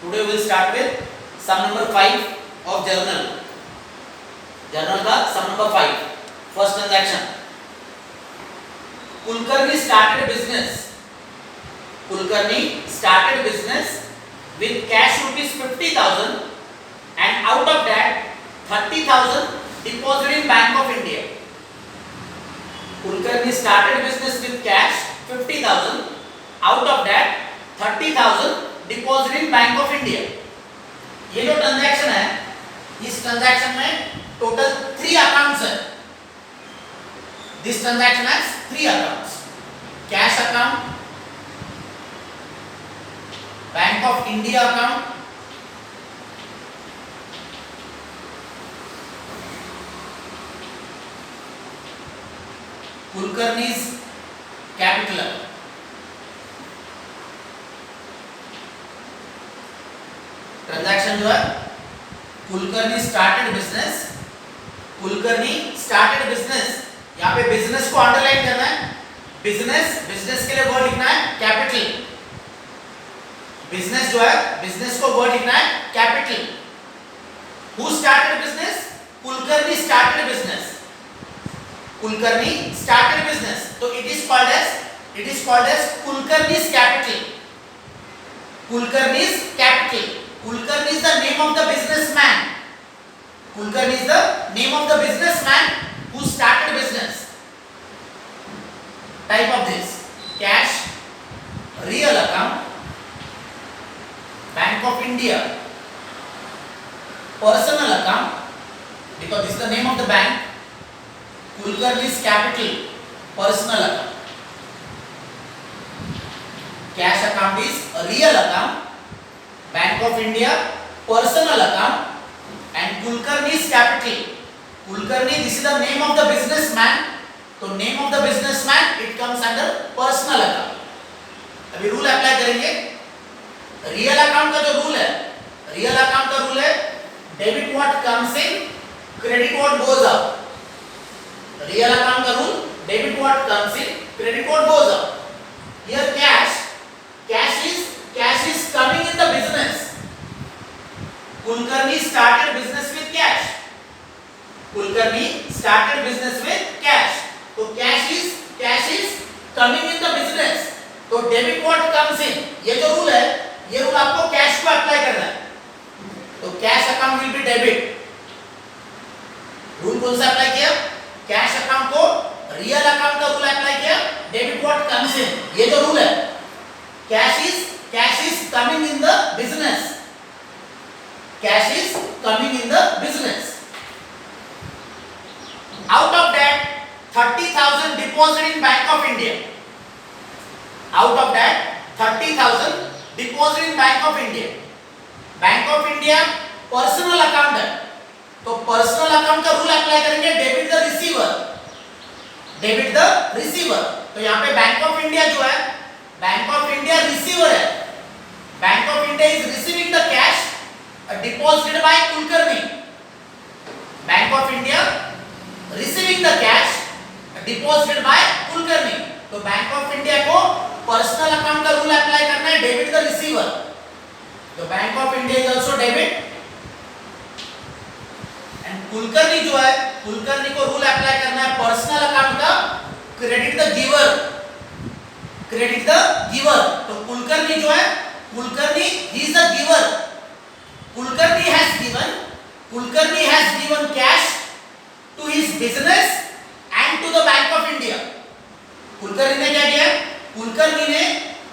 Today we will start with sum number 5 of journal. Journal का sum number 5. First transaction. Kulkarni started business. Kulkarni started business with cash rupees 50,000 and out of that 30,000 deposited in Bank of India. Kulkarni started business with cash 50,000. Out of that 30,000 deposit in bank of India. ये जो transaction है, इस transaction में total 3 accounts है. This transaction has 3 accounts. Cash account, bank of India account, Kulkarni's capital account. Transaction जो है, Kulkarni started business. Kulkarni started business. यहाँ पे बिजनेस को अंडरलाइन करना है. बिजनेस के लिए वर्ड लिखना है कैपिटल. बिजनेस जो है, बिजनेस को वर्ड लिखना है capital. Who started business? Kulkarni started business. Kulkarni started business. तो it is called as Kulkarni's capital. Kulkarni's capital. Kulkarni is the name of the businessman. Kulkarni is the name of the businessman who started business. Type of this: cash, real account, Bank of India, personal account, because this is the name of the bank. Kulkarni's capital, personal account. Cash account is a real account. Bank of India personal account and Kulkarni's capital. Kulkarni, this is the name of the businessman. तो name of the businessman it comes under personal account. अभी rule apply करेंगे. Real account का जो rule है, real account का rule है debit what comes in, credit what goes out. Real account का rule debit what comes in, credit what goes out. Here cash is coming in the business. Kulkarni started business with cash. Kulkarni started business with cash. तो cash is coming in the business. तो debit what comes in. ये जो rule है, ये rule आपको cash को apply करना है. तो cash account will B debit. Rule कौन सा अप्लाई किया? कैश अकाउंट को रियल अकाउंट का रूल अप्लाई किया. Debit what comes in. ये जो रूल है, cash is coming in the business. Cash is coming in the business. Out of that 30,000 deposited in Bank of India. Out of that 30,000 deposited in Bank of India. Bank of India personal account है. तो personal account का rule apply करेंगे debit the receiver. Debit the receiver. तो यहाँ पे bank of India जो है, bank of India receiver है. Bank of India is receiving the cash deposited by Kulkarni. Bank of India receiving the cash deposited by Kulkarni. तो bank of India को personal account का rule apply करना है debit the receiver. तो bank of India is also debit and Kulkarni जो है, कुलकर्नी को rule apply करना है पर्सनल अकाउंट का credit the giver. Credit the giver. तो कुलकर्नी जो है, Kulkarni he is the giver. Kulkarni has given cash to his business and to the Bank of India. Kulkarni ने क्या किया? कुलकर्नी ने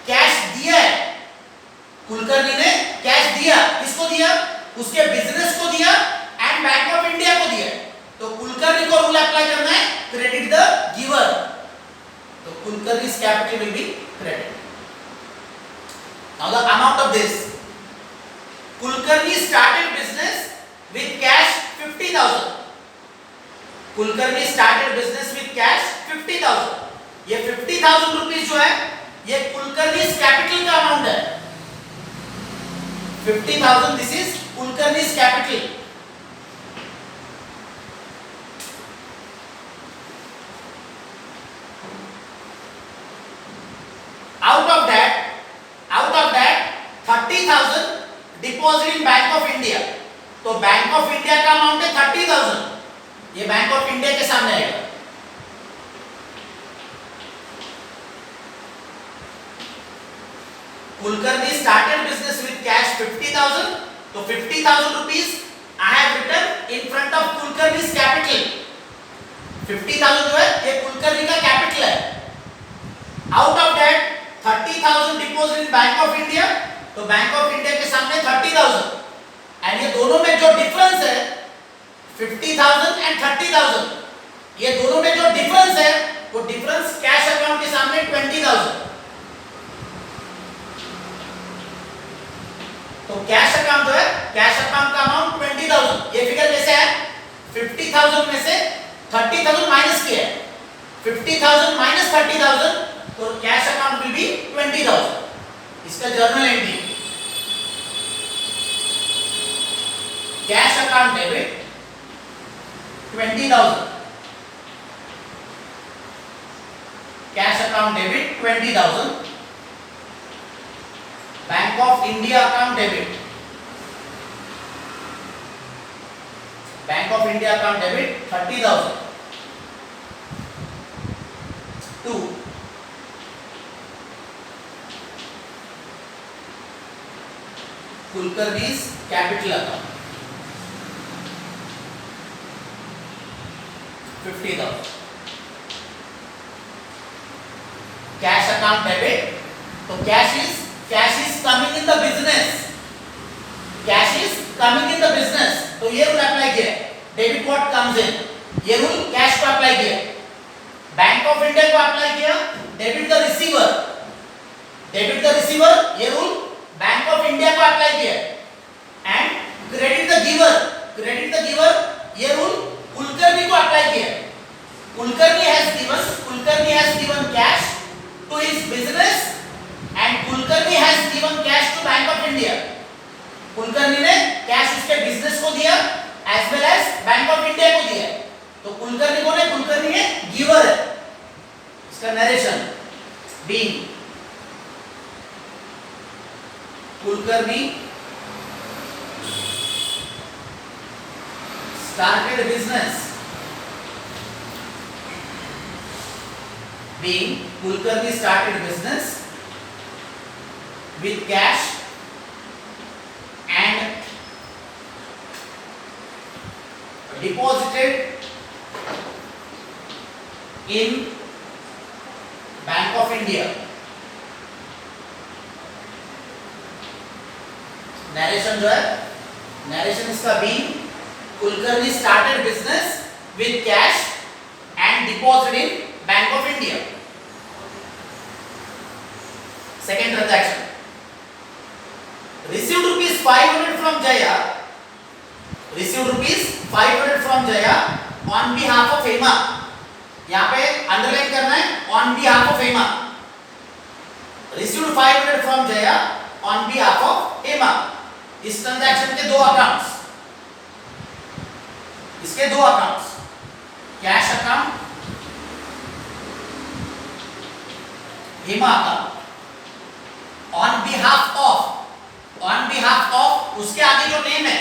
कैश दिया है. कुलकर्नी ने कैश दिया. किसको दिया? उसके बिजनेस को दिया एंड बैंक ऑफ इंडिया को दिया. तो कुलकर्नी को रूल अप्लाई करना है क्रेडिट द गिवर. तो Kulkarni's capital will be credited. Now the amount of this. Kulkarni started business with cash 50,000. Kulkarni started business with cash 50,000. ये 50,000 रुपीस जो है, ये Kulkarni's capital का अमाउंट है. 50,000 this is Kulkarni's capital. Out of that 30,000 deposit in bank of India, तो bank of India का amount है 30,000, ये बैंक ऑफ इंडिया के सामने आएगा। Kulkarni started business with cash 50,000, तो 50,000 rupees I have written in front of Kulkarni's capital। 50,000 जो है ये कुलकर्णी का कैपिटल है। Out of that 30,000 deposit in bank of India, तो बैंक ऑफ इंडिया के सामने 30,000, एंड ये दोनों में जो डिफरेंस है 50,000 एंड 30,000, ये दोनों में जो डिफरेंस है वो डिफरेंस कैश अकाउंट के सामने 20,000। तो कैश अकाउंट जो है, कैश अकाउंट का अमाउंट 20,000, ये फिगर कैसे है 50,000 में से 30,000 माइनस किया है, 50,000 माइनस 30,000, तो कैश अकाउंट विल बी 20,000। इसका journal entry, cash account debit 20,000, cash account debit 20,000, bank of India account debit, bank of India account debit 30,000 to Kulkarni's capital account 50,000, cash account debit, तो cash is coming in the business, cash is coming in the business, तो ये rule apply किया, debit what comes in, ये rule cash को apply किया, Bank of India को apply किया, debit the receiver, debit the receiver, ये rule Bank of India को अप्लाई किया, and credit the giver, credit the giver, ये रूल कुलकर्णी को अप्लाई किया। Kulkarni has given cash to his business and Kulkarni has given cash to Bank of India, Kulkarni ने cash उसके business को दिया as well as Bank of India को दिया, तो कुलकर्णी कौन है, कुलकर्णी है गिवर है। इसका narration being Kulkarni started business, being Kulkarni started business with cash and deposited in Bank of India। Narration जो है, नरेशन इसका being Kulkarni started business with cash and deposited in Bank of India। Second transaction, received rupees 500 from Jaya, received rupees 500 from Jaya on behalf of Hema, यहाँ पे underline करना है on behalf of Hema, received 500 from Jaya on behalf of Hema। इस transaction के दो accounts, इसके दो accounts, cash account, Hema account, on behalf of, उसके आगे जो नेम है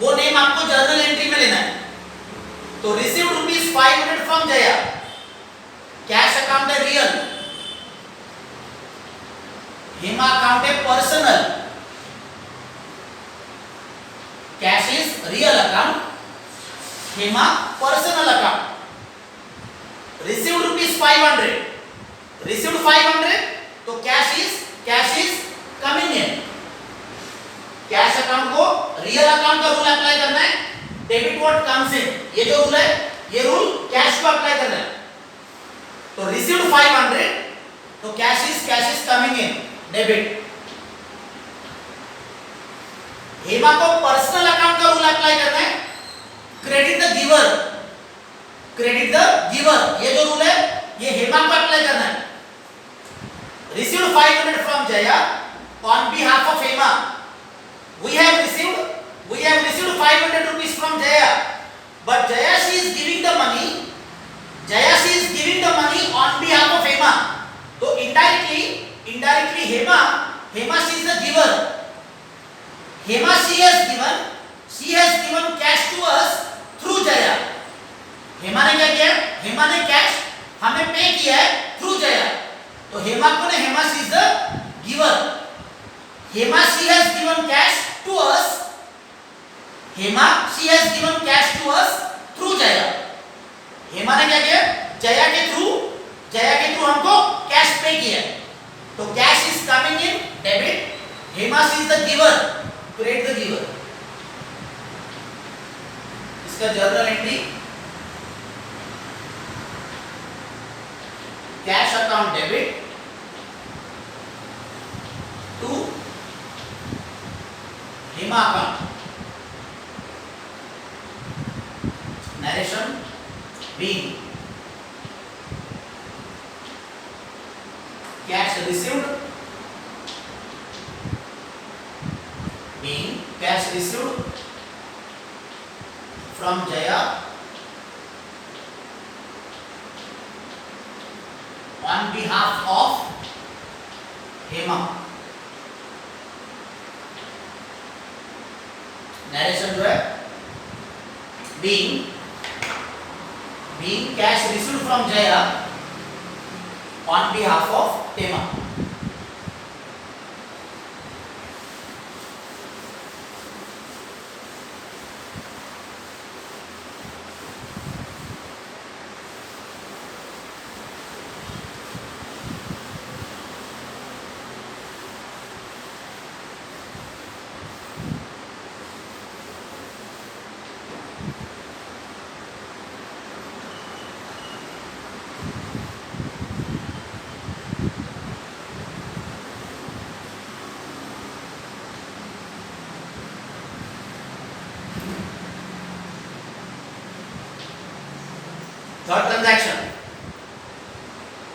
वो नेम आपको जर्नल एंट्री में लेना है। तो received rupees 500 from Jaya, cash account है रियल, हेमा अकाउंट है personal, cash is real account, Hema personal account. Received rupees 500, received 500, तो cash is coming in, cash account को रियल अकाउंट का रूल अप्लाई करना है, डेबिट व्हाट कम्स इन, ये जो rule है ये रूल कैश को अप्लाई करना है। तो रिसीव्ड 500, तो cash is coming in, debit. Hema को पर्सनल अकाउंट का रूल अप्लाई करना है, credit the giver, credit the giver, ये जो रूल है ये हेमा को अप्लाई करना है। Received 500 from Jaya on behalf of Hema, we have received 500 rupees from Jaya, but Jaya she is giving the money on behalf of Hema, तो indirectly Hema she is the giver, Hema she has given cash to us through Jaya. Hema ने क्या किया? हेमा ने cash हमें पे किया है through Jaya. तो हेमा कौन है? Hema she is the giver। Hema she has given cash to us। Hema she has given cash to us through Jaya. Hema ने क्या किया? जया के थ्रू हमको कैश पे किया। तो cash is coming in debit, Hema she is the giver, credit the giver. इसका journal entry cash account debit to Hema account. Narration being cash received from Jaya on behalf of Hema। Narration जो है being cash received from Jaya on behalf of Hema।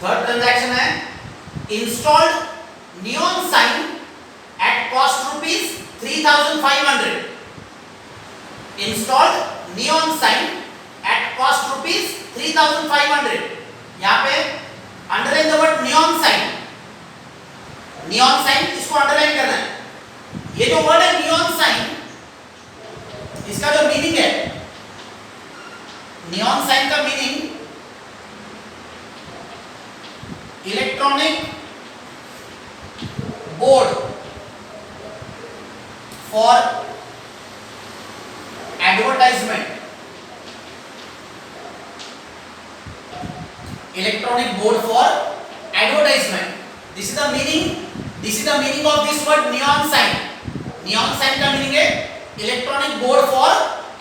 Third transaction है installed neon sign at cost ₹3,500। Installed neon sign at cost ₹3,500। यहां पे underline the word neon sign. Neon sign इसको underline करना है। ये जो वर्ड है नियॉन साइन, इसका जो मीनिंग है, नियॉन साइन का meaning electronic board for advertisement. Electronic board for advertisement, this is the meaning of this word neon sign. Neon sign का मीनिंग है इलेक्ट्रॉनिक बोर्ड फॉर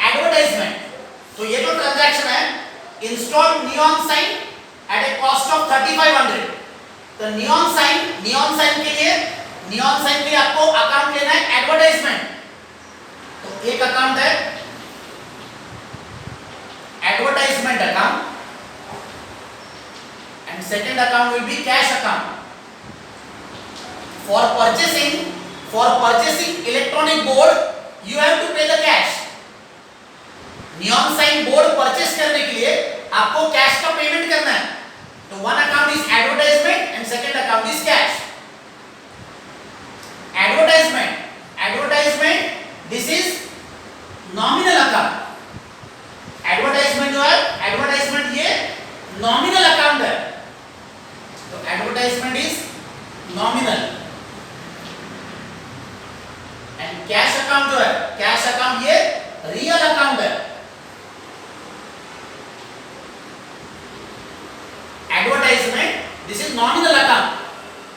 एडवर्टाइजमेंट। तो ये जो ट्रांजैक्शन है install neon sign at a cost of 3,500। तो neon sign के लिए आपको अकाउंट लेना है एडवर्टाइजमेंट। तो एक अकाउंट है advertisement account and second account will be cash account. For purchasing electronic board you have to pay the cash. Neon sign board purchase करने के लिए आपको कैश का पेमेंट करना है। तो one account is advertisement and second account is cash. Advertisement this is nominal account. Advertisement जो है ये नॉमिनल अकाउंट है। तो advertisement is nominal and cash account जो है ये रियल अकाउंट है। Advertisement this is nominal account.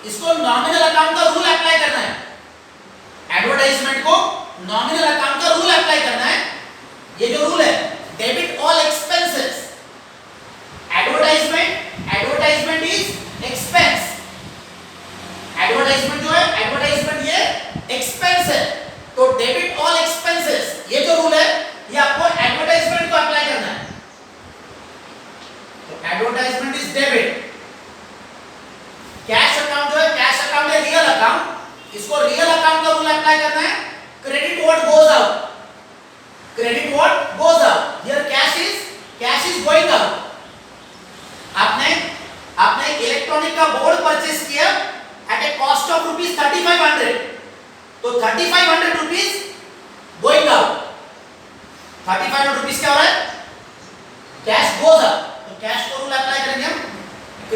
इसको नॉमिनल अकाउंट का रूल अप्लाई करना है। एडवर्टाइजमेंट को नॉमिनल अकाउंट का रूल अप्लाई करना है। ये जो रूल है debit all expenses. Advertisement is expense. Advertisement जो है ये एक्सपेंस है। तो डेबिट ऑल एक्सपेंसेस ये जो रूल है ये आपको एडवर्टाइजमेंट को अप्लाई करना है। तो advertisement is debit. Cash account जो है रियल अकाउंट, इसको रियल अकाउंट का रूल अप्लाई करना है। Credit what goes out. Here cash is going out. आपने इलेक्ट्रॉनिक का बोर्ड परचेस किया एट ए कॉस्ट ऑफ ₹3,500। तो 3,500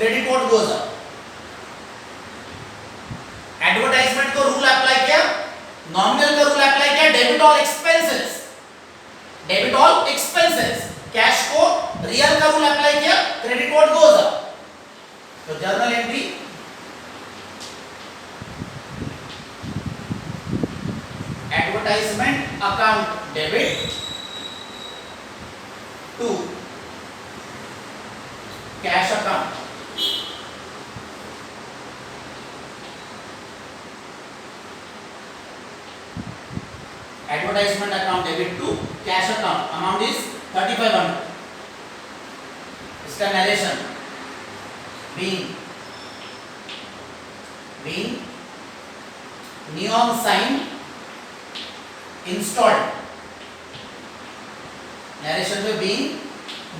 credit what goes up. Advertisement को रूल अप्लाई किया, नॉमिनल का रूल अप्लाई किया, debit all expenses, debit all expenses, cash को real का रूल अप्लाई किया, क्रेडिट व्हाट गोज अप। तो journal entry advertisement account debit to cash account, advertisement account debit to cash account, amount is 3500. इसका narration being neon sign installed, narration में being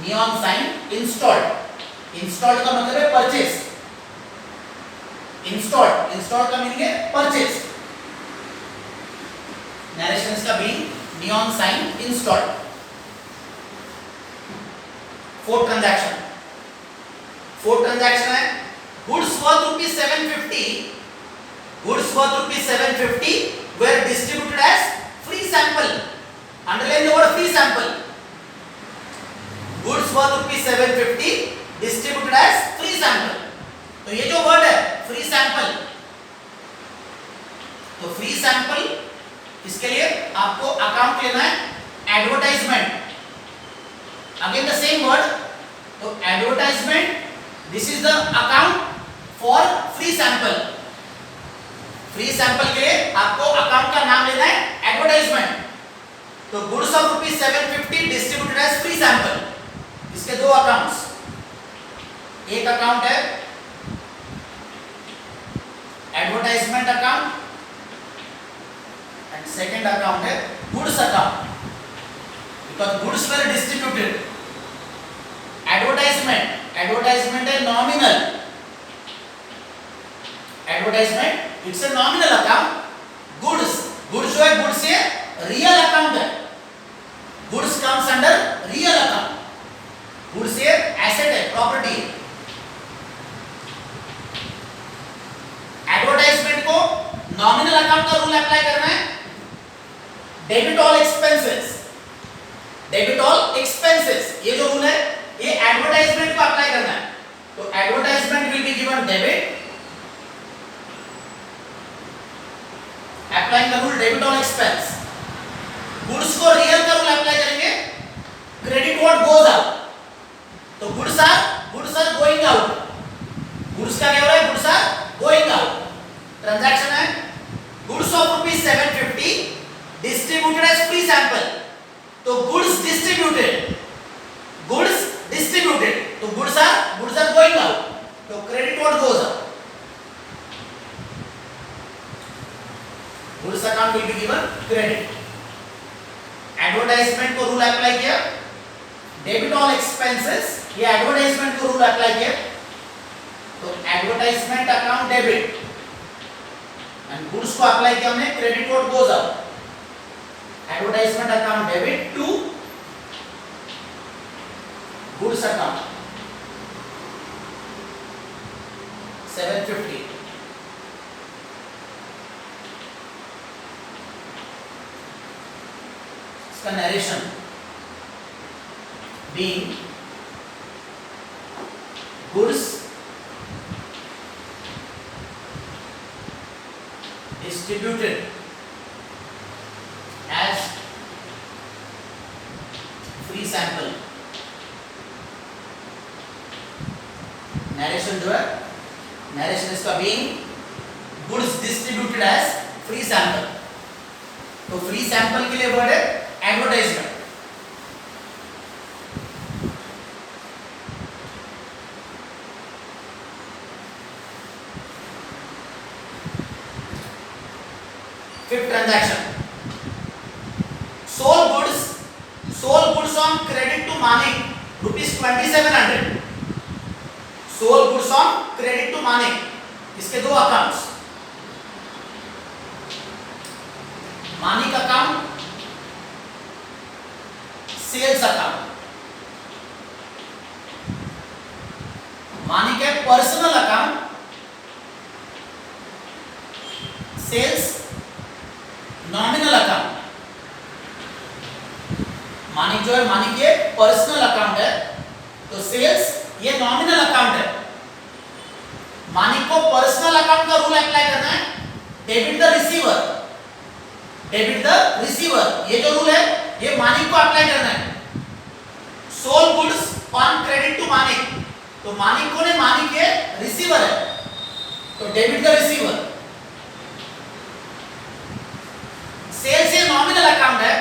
neon sign installed, installed का मतलब है purchase, installed का meaning है purchase, narration इसका being neon sign installed। Fourth transaction है goods worth rupees 750, goods worth rupees 750 were distributed as free sample, underline the word free sample, goods worth rupees 750 distributed as free sample। तो ये जो word है free sample, तो free sample इसके लिए आपको account लेना है advertisement, again the same word, तो advertisement this is the account for free sample, free sample के लिए आपको अकाउंट का नाम लेना है एडवर्टाइजमेंट। तो goods of rupees 750 distributed as free sample, इसके दो अकाउंट्स, एक अकाउंट है advertisement account and second account है goods account, because goods were distributed, advertisement है nominal, advertisement it's a nominal account, goods जो है goods ये real account है, goods comes under real account, goods ये asset है, property है। एडवर्टाइजमेंट को नॉमिनल अकाउंट का रूल अप्लाई करना है, debit all expenses, debit all expenses ये जो रूल है ये एडवर्टाइजमेंट को अप्लाई करना है। तो advertisement will be given debit, applying the rule debit all expense, goods को रियल का रूल अप्लाई करेंगे, क्रेडिट व्हाट गोज आउट, तो goods are going out, goods का क्या हो रहा है, goods are going out. Transaction है goods of rupees 750 distributed as free sample, तो गुड्स डिस्ट्रीब्यूटेड, तो गुड्स आर गोइंग आउट, तो credit what goes out, goods account will be given credit. Advertisement को रूल अप्लाई किया, debit all expenses, ये advertisement को rule apply किया, तो advertisement account debit and goods को अप्लाई किया हमने credit what goes out, advertisement account debit to goods account 750, इसका narration being goods distributed as free sample, narration जो है नरेशन इसका being goods distributed as free sample, तो free sample के लिए वर्ड है advertisement. Fifth transaction sold goods on credit to Manik rupees 2700, sold goods on credit to Manik, इसके दो accounts, Manik account, sales account, Manik है personal account, sales nominal account. Manik जो है, मानिक ये पर्सनल अकाउंट है, तो सेल्स ये नॉमिनल अकाउंट है। मानिक को पर्सनल अकाउंट का रूल अप्लाई करना है, debit the receiver, debit the receiver, ये जो रूल है ये मानिक को अप्लाई करना है। Sold goods on credit to Manik, तो मानिक कौन है? मानिक ये रिसीवर है, तो डेबिट द रिसीवर। सेल्स ये नॉमिनल अकाउंट है,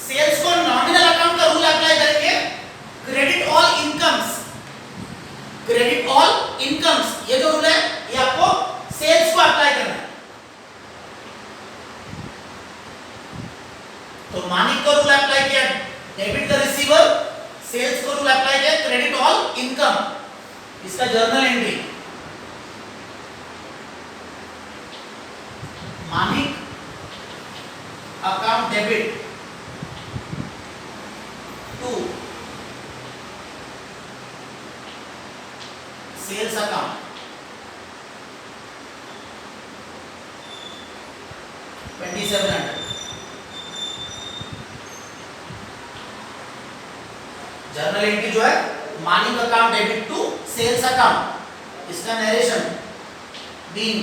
सेल्स को नॉमिनल अकाउंट का रूल अप्लाई करेंगे, credit all incomes, credit all incomes, ये जो रूल है ये आपको सेल्स को अप्लाई करना है। तो मानिक को रूल अप्लाई किया डेबिट द रिसीवर, सेल्स को रूल अप्लाई किया क्रेडिट ऑल इनकम। इसका journal entry, Manik account debit to sales account, $2700। Journal entry जो है Manik account debit to sales account, इसका narration being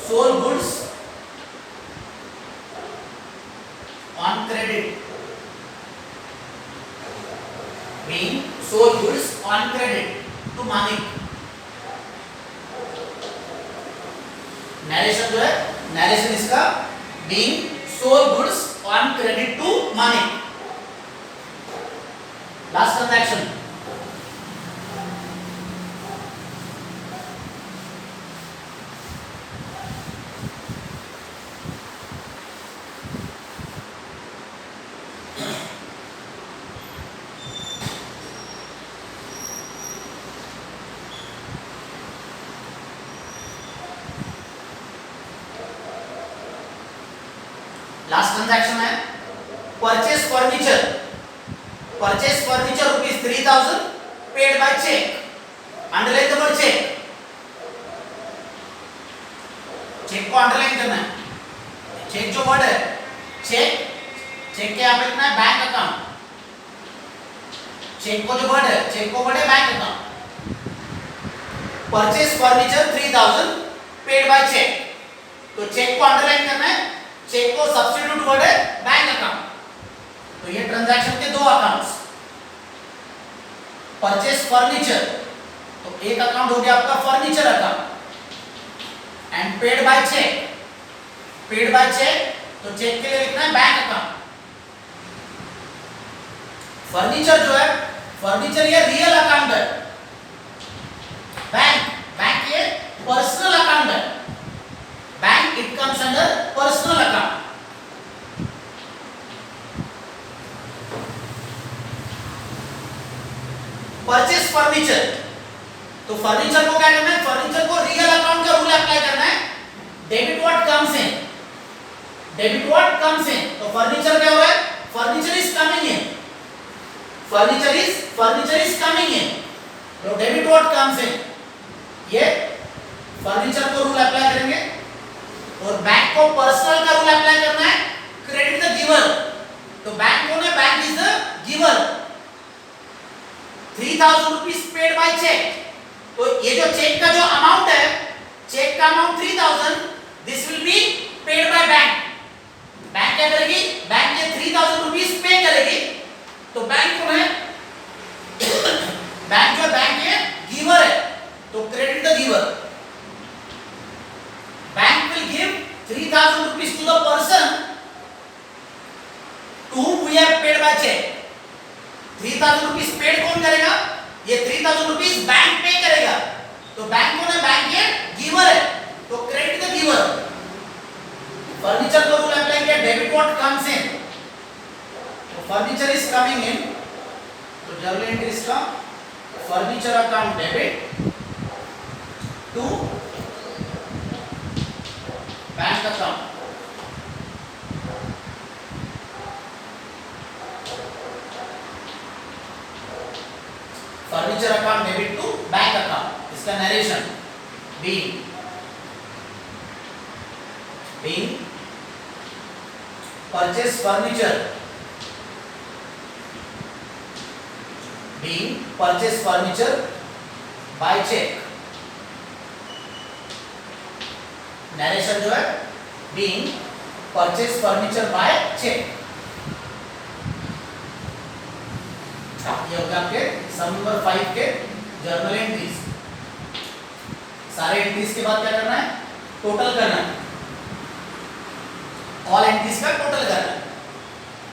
sold goods on credit, being sold goods on credit to Manik. Narration जो है, narration इसका being sold goods on credit to Manik. Last transaction, last transaction है purchase furniture, purchase furniture ₹3000 paid by cheque, underline the word cheque, cheque को underline करना है। Check जो word है, check, check के यहाँ पे लिखना है बैंक अकाउंट, चेक को जो वर्ड है, चेक को वर्ड है bank account. Purchase furniture 3000 paid by cheque, तो चेक को अंडरलाइन करना है, चेक को सब्स्टिट्यूट वर्ड है बैंक अकाउंट। तो ये ट्रांजैक्शन के दो अकाउंट्स, परचेस फर्नीचर, तो एक अकाउंट हो गया आपका furniture account, and paid by cheque, paid by cheque, तो चेक के लिए लिखना है बैंक अकाउंट। फर्नीचर जो है, फर्नीचर ये रियल अकाउंट है, बैंक, बैंक ये पर्सनल अकाउंट है, bank it comes under personal account. Purchase furniture, तो फर्नीचर को क्या करना है? फर्नीचर को रियल अकाउंट का रूल अप्लाई करना है, debit what comes in, debit what comes in, तो फर्नीचर क्या हो रहा है? Furniture is coming in, furniture is coming in, तो डेबिट व्हाट कम्स इन, ये फर्नीचर को रूल अप्लाई करेंगे। और बैंक को पर्सनल का रूल अप्लाई करना है, क्रेडिट द गिवर, तो बैंक कौन है? Bank is the giver. 3000 rupees paid by cheque, तो ये जो चेक का जो अमाउंट है, चेक का amount 3000, this will be paid by bank. Bank क्या करेगी? बैंक ये 3000 रुपीस पे करेगी, तो बैंक कौन है? बैंक जो बैंक ये गिवर है, तो credit the giver. Bank will give 3000 rupees to the person to whom we have paid by check। 3000 rupees paid कौन करेगा? ये 3000 rupees बैंक पे करेगा, तो बैंक कौन है? बैंक ये गिवर है, तो क्रेडिट द गिवर। फर्नीचर को रूल अप्लाई किया, डेबिट व्हाट कम्स इन, तो फर्नीचर इज कमिंग इन, तो जर्नल एंट्री इसका furniture account debit to bank account. Narration being purchase furniture by check. Narration जो है being purchase furniture by check. ये हो गया आपके सम नंबर 5 के जर्नल एंट्रीज। सारे एंट्रीज के बाद क्या करना है, टोटल करना है, ऑल एंट्रीज का टोटल करना है।